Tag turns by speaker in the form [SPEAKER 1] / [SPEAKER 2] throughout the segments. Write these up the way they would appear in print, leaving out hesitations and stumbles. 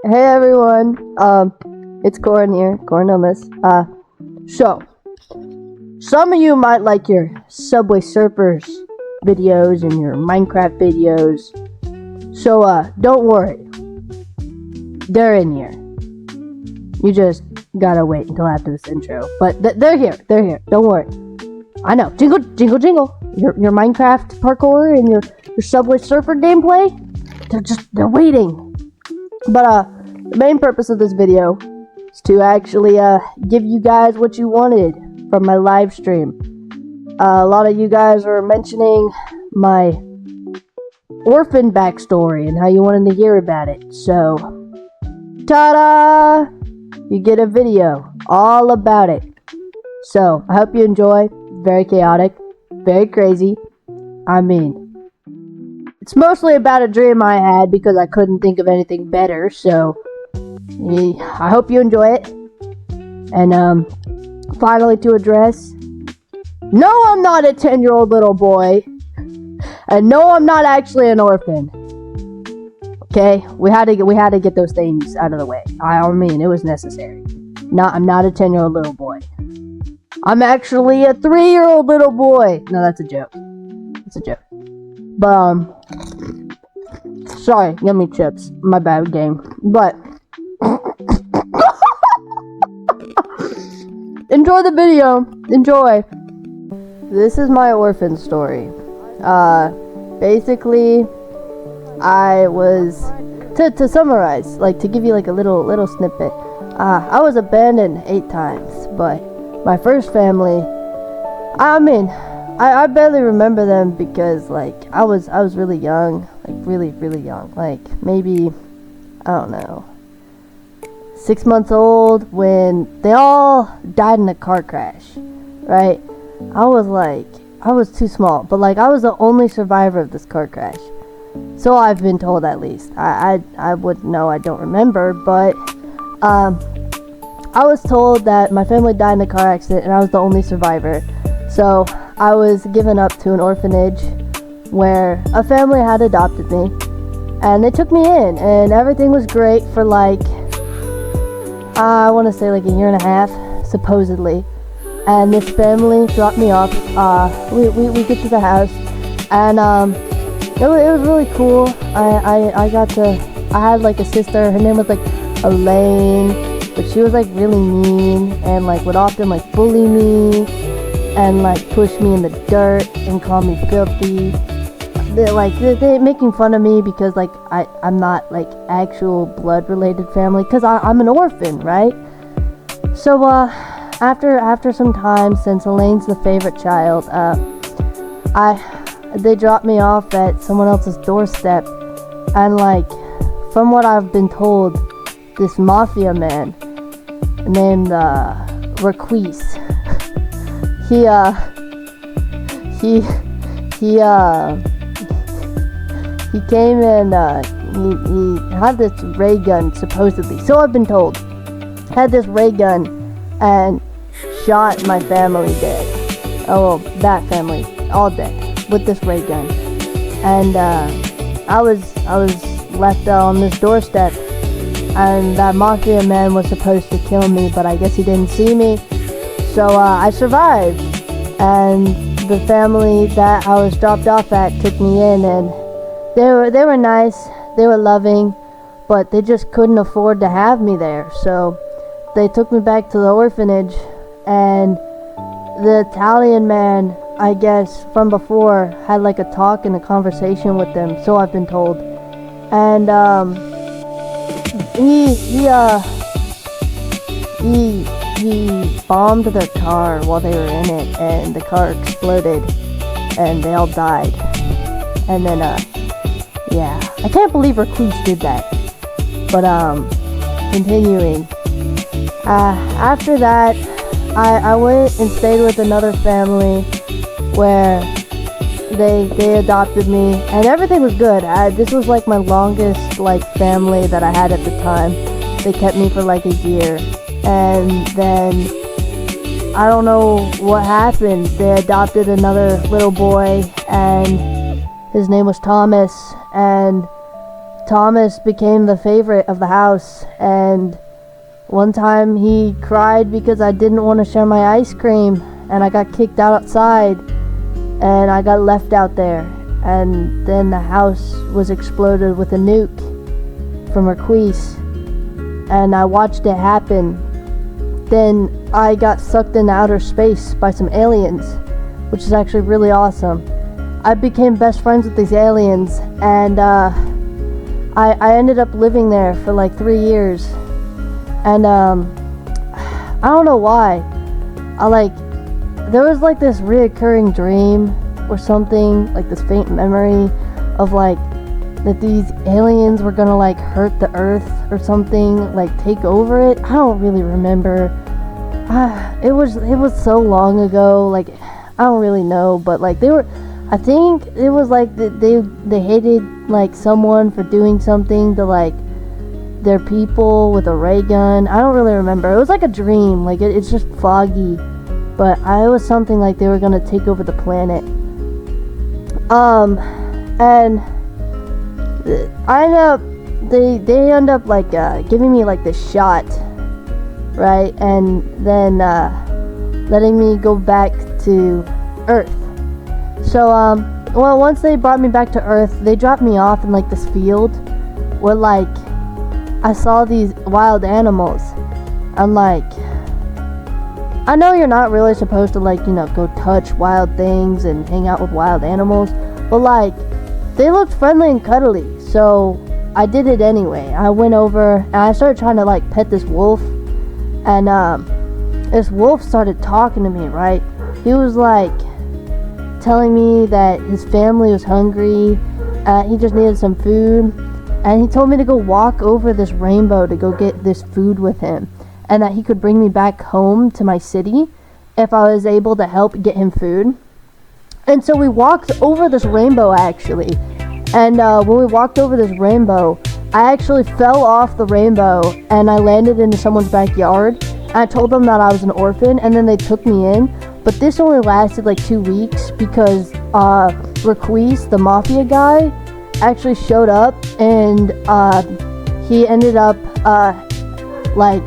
[SPEAKER 1] Hey everyone, it's Corin here, Corin on this. So, some of you might like your Subway Surfers videos and your Minecraft videos. So, don't worry. They're in here. You just gotta wait until after this intro. But they're here, don't worry. I know, jingle, jingle, jingle. Your Minecraft parkour and your Subway Surfer gameplay, they're waiting. But, the main purpose of this video is to actually, give you guys what you wanted from my live stream. A lot of you guys were mentioning my Orphan backstory and how you wanted to hear about it. So, ta-da! You get a video all about it. So, I hope you enjoy. Very chaotic, very crazy. I mean, it's mostly about a dream I had because I couldn't think of anything better, so I hope you enjoy it. And finally to address, no, I'm not a 10-year-old little boy, and no, I'm not actually an orphan. Okay, we had to get those things out of the way. I mean, it was necessary. I'm not a 10-year-old little boy. I'm actually a 3-year-old little boy. No, that's a joke. It's a joke. But sorry, yummy chips. My bad, game. But enjoy the video. Enjoy. This is my orphan story. Basically, I was to summarize, like to give you like a little snippet. I was abandoned 8 times, but my first family, I barely remember them because like I was really young, like really young, like maybe, I don't know, 6 months old when they all died in a car crash, right? I was too small, but like I was the only survivor of this car crash. So I've been told, at least. I wouldn't know, I don't remember, but I was told that my family died in a car accident and I was the only survivor. So I was given up to an orphanage where a family had adopted me, and they took me in, and everything was great for like, I want to say like a year and a half, supposedly. And this family dropped me off. We get to the house, and it was really cool. I had like a sister. Her name was like Elaine, but she was like really mean and like would often like bully me and like push me in the dirt and call me filthy. They're making fun of me because like I'm not like actual blood related family, because I'm an orphan, right? So after some time, since Elaine's the favorite child, they dropped me off at someone else's doorstep, and like from what I've been told, this mafia man named Requise, he came and he had this ray gun, supposedly, so I've been told, had this ray gun and shot my family dead. Oh, well, that family all dead with this ray gun. And I was left on this doorstep, and that mafia man was supposed to kill me, but I guess he didn't see me. So I survived, and the family that I was dropped off at took me in, and they were nice, they were loving, but they just couldn't afford to have me there. So they took me back to the orphanage, and the Italian man, I guess from before, had like a talk and a conversation with them, so I've been told. And he bombed their car while they were in it, and the car exploded, and they all died. And then, yeah, I can't believe Recluse did that. But, continuing. After that, I went and stayed with another family where they adopted me, and everything was good. This was like my longest like family that I had at the time. They kept me for like a year, and then I don't know what happened. They adopted another little boy, and his name was Thomas, and Thomas became the favorite of the house, and one time he cried because I didn't want to share my ice cream, and I got kicked outside, and I got left out there, and then the house was exploded with a nuke from Marquise, and I watched it happen. Then I got sucked into outer space by some aliens, which is actually really awesome. I became best friends with these aliens, and I ended up living there for like 3 years, and I don't know why. There was like this reoccurring dream or something, like this faint memory of like that these aliens were gonna like hurt the earth or something, like take over it. I don't really remember. It was so long ago, like I don't really know, but like I think it was like they hated like someone for doing something to like their people with a ray gun. I don't really remember. It was like a dream, like it's just foggy, but it was something like they were gonna take over the planet. And they end up like giving me like this shot, right, and then letting me go back to Earth. So well, once they brought me back to Earth, they dropped me off in like this field where like I saw these wild animals. And like, I know you're not really supposed to like, go touch wild things and hang out with wild animals, but like they looked friendly and cuddly, so I did it anyway. I went over and I started trying to like pet this wolf, and this wolf started talking to me, right? He was like telling me that his family was hungry, he just needed some food, and he told me to go walk over this rainbow to go get this food with him, and that he could bring me back home to my city if I was able to help get him food. And so we walked over this rainbow actually, and when we walked over this rainbow, I actually fell off the rainbow and I landed into someone's backyard. And I told them that I was an orphan, and then they took me in. But this only lasted like 2 weeks because Requise, the mafia guy, actually showed up, and he ended up like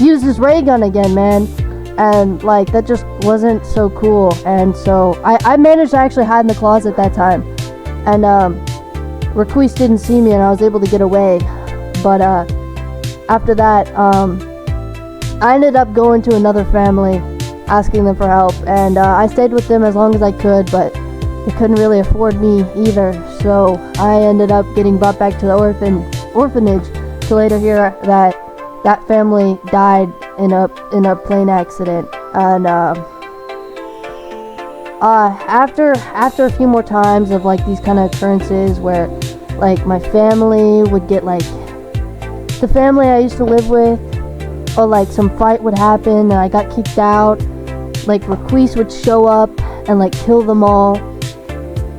[SPEAKER 1] used his ray gun again, man. And like that just wasn't so cool. And so I managed to actually hide in the closet that time, and Requise didn't see me, and I was able to get away. But after that, I ended up going to another family, asking them for help, and I stayed with them as long as I could, but they couldn't really afford me either, so I ended up getting brought back to the orphanage to later hear that family died in a plane accident. And after a few more times of like these kind of occurrences where like my family would get like the family I used to live with, or like some fight would happen and I got kicked out, like Requise would show up and like kill them all,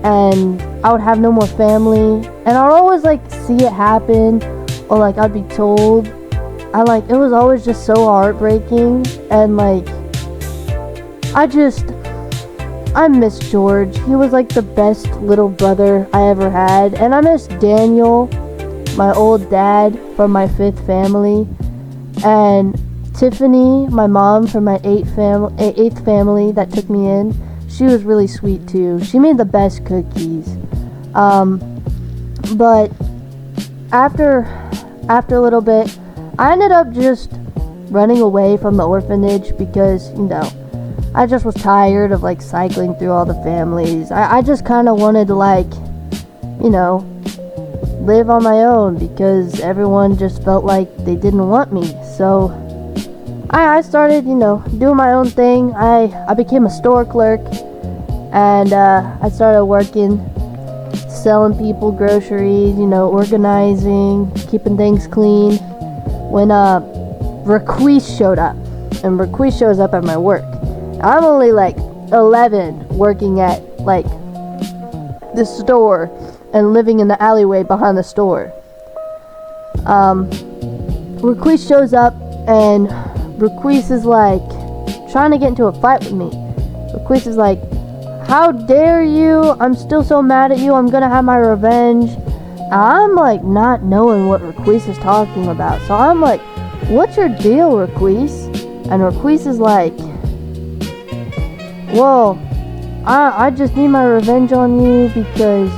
[SPEAKER 1] and I would have no more family, and I'd always like see it happen, or like I'd be told. It was always just so heartbreaking, and like I miss George. He was like the best little brother I ever had, and I miss Daniel, my old dad from my 5th family, and Tiffany, my mom from my 8th family that took me in. She was really sweet too. She made the best cookies. But after a little bit, I ended up just running away from the orphanage because, I just was tired of like cycling through all the families. I just kind of wanted to like, live on my own because everyone just felt like they didn't want me. So I started, doing my own thing. I became a store clerk, and I started working, selling people groceries, organizing, keeping things clean. When Requise showed up, and Requise shows up at my work. I'm only like 11, working at like the store and living in the alleyway behind the store. Requise shows up, and Requise is like trying to get into a fight with me. Requise is like, "How dare you? I'm still so mad at you. I'm gonna have my revenge." I'm like not knowing what Requise is talking about. So I'm like, what's your deal, Requise? And Requise is like, well, I just need my revenge on you because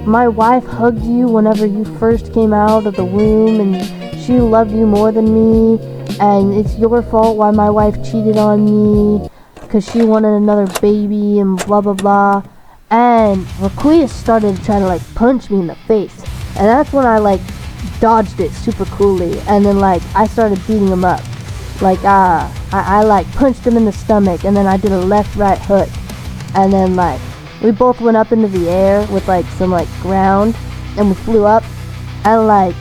[SPEAKER 1] my wife hugged you whenever you first came out of the womb and she loved you more than me, and it's your fault why my wife cheated on me because she wanted another baby and blah blah blah. And Requise started trying to like punch me in the face, and that's when I like dodged it super coolly, and then like I started beating him up. Like I like punched him in the stomach, and then I did a left right hook, and then like we both went up into the air with like some like ground, and we flew up, and like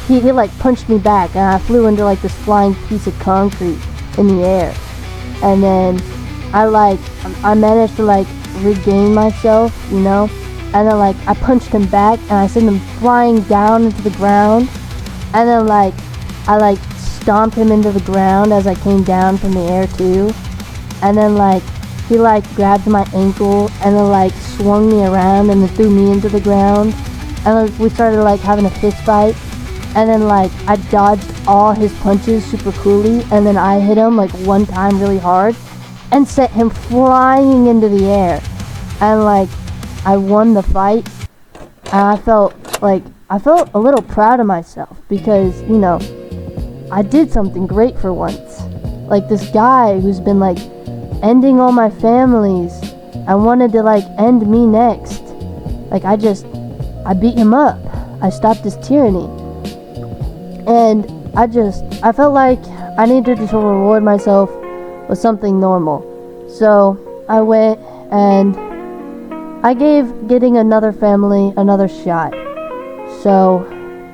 [SPEAKER 1] he like punched me back, and I flew into like this flying piece of concrete in the air, and then I managed to like regain myself, you know, and then like I punched him back, and I sent him flying down into the ground, and then like I like stomped him into the ground as I came down from the air too, and then like he like grabbed my ankle and then like swung me around and then threw me into the ground, and like, we started like having a fist fight, and then like I dodged all his punches super coolly, and then I hit him like one time really hard and sent him flying into the air, and like I won the fight, and I felt a little proud of myself because, you know, I did something great for once. Like this guy who's been like ending all my families, I wanted to like end me next. Like I beat him up. I stopped his tyranny. And I felt like I needed to reward myself with something normal. So I went and I gave getting another family another shot. So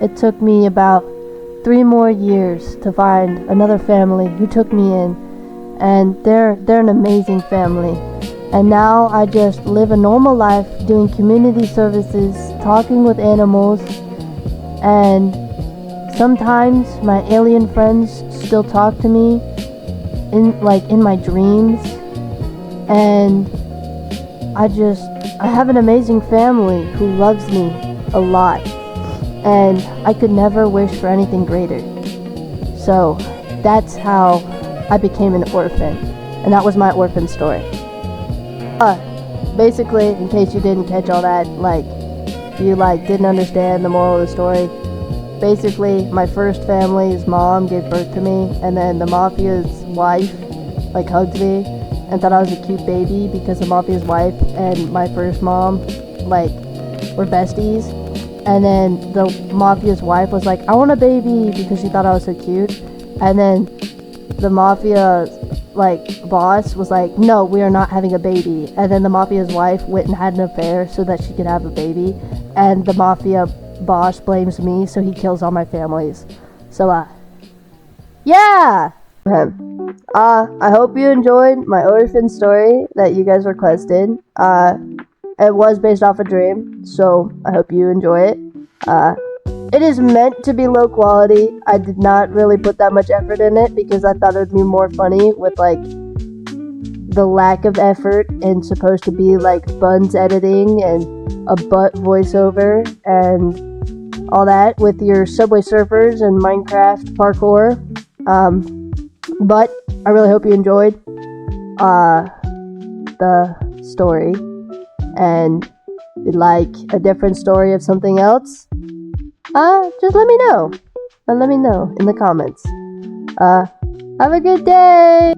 [SPEAKER 1] it took me about 3 more years to find another family who took me in, and they're an amazing family. And now I just live a normal life doing community services, talking with animals, and sometimes my alien friends still talk to me in my dreams, and I have an amazing family who loves me a lot. And I could never wish for anything greater. So that's how I became an orphan. And that was my orphan story. Basically, in case you didn't catch all that, like, if you like didn't understand the moral of the story, basically my first family's mom gave birth to me, and then the mafia's wife like hugged me and thought I was a cute baby because the mafia's wife and my first mom like were besties. And then the mafia's wife was like, I want a baby, because she thought I was so cute. And then the mafia like boss was like, no, we are not having a baby. And then the mafia's wife went and had an affair so that she could have a baby. And the mafia boss blames me, so he kills all my families. So yeah. I hope you enjoyed my orphan story that you guys requested. It was based off a dream, so I hope you enjoy it. It is meant to be low quality. I did not really put that much effort in it because I thought it would be more funny with like the lack of effort and supposed to be like buns editing and a butt voiceover and all that with your Subway Surfers and Minecraft parkour. But I really hope you enjoyed the story. And if you'd like a different story of something else, just let me know. Let me know in the comments. Have a good day!